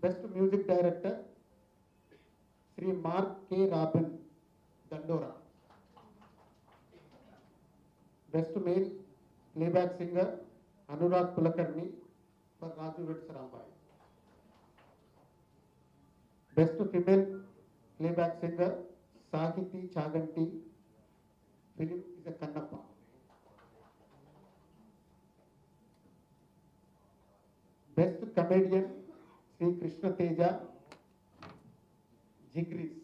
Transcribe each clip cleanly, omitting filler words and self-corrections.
Best Music Director Sri Mark K. Rabin, Dandora. Best Male Playback Singer Anurag Kulakarni for Raju Vetsarambai. Best Female Playback Singer Sakiti Chaganti, film is a Kannappa. Best Comedian Sri Krishna Teja, Jigris.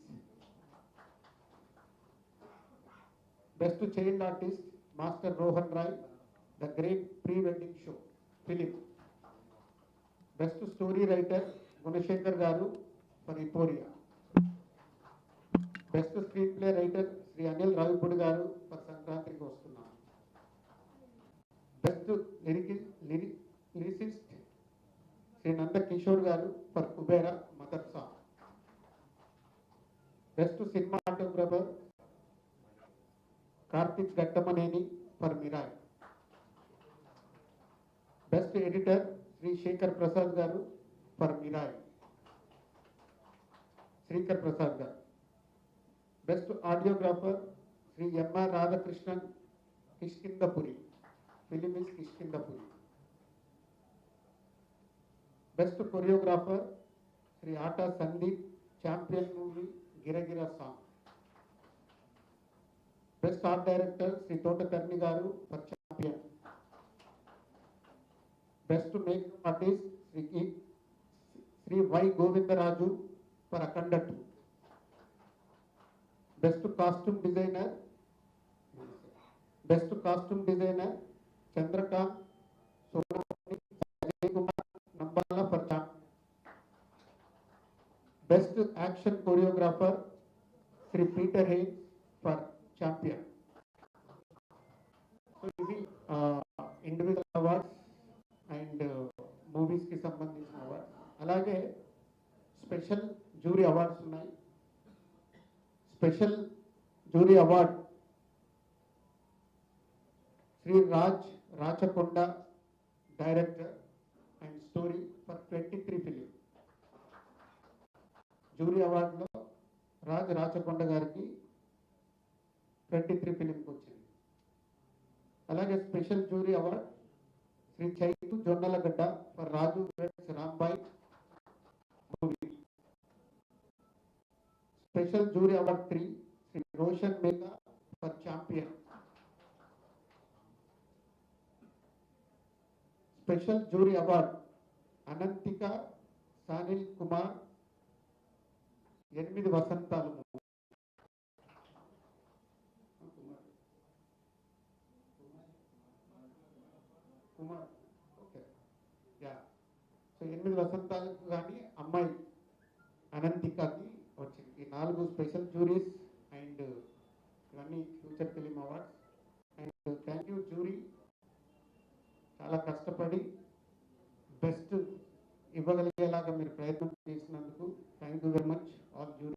Best Child Artist Master Rohan Rai, The Great Pre-Wedding Show, film. Best Story Writer Gunashekar Garu for Euphoria. Best Screenplay Writer Sri Anil Ravipudi Garu for Sankranti Kostunna. Best Lyricist Sri Nanda Kishore Garu for Kubera Mother Song. Best Cinematographer Karthik Gattamaneni for Mirai. Best Editor Sri Shekhar Prasad Garu for Mirai. Srikar Prasad Garu. Best Audiographer Sri M.R. Radhakrishnan, Kishkindapuri. Film is Kishkindapuri. Best Choreographer Sri Ata Sandeep, Champion movie Gira Gira song. Best Art Director Sri Totakarni Garu for Champion. Best Makeup Artist Sri Y. Govindaraju for Akanda 2. Best Costume Designer Chandrakant Sonapati Ajay Kumar Nambala for Champion. Best Action Choreographer Sri Peter Hayes for Champion. So ఇవి individual awards and మూవీస్కి సంబంధించిన awards. అలాగే special jury awards ఉన్నాయి. Special jury award Shri Rachakonda director and story for 23 film. Jury అవార్డులో రాచకొండ గారికి 23 ఫిలింకి వచ్చింది. అలాగే special jury award Shri Chaitu Jonnalagadda for Raju weds Rambai movie. Special jury award 3 Shri Roshan Megha for Champion. Special jury award Ananthika Sanil Kumar 8 Vasanthalu. Kumar okay yeah. So 8 వసంతాలకు కానీ అమ్మాయి అనంతికకి వచ్చింది. ఈ 4 స్పెషల్ జ్యూరీస్ అండ్ ఇవన్నీ future film awards. And thank you jury, చాలా కష్టపడి బెస్ట్ ఇవ్వగలిగేలాగా మీరు ప్రయత్నం చేసినందుకు thank you very much all jury.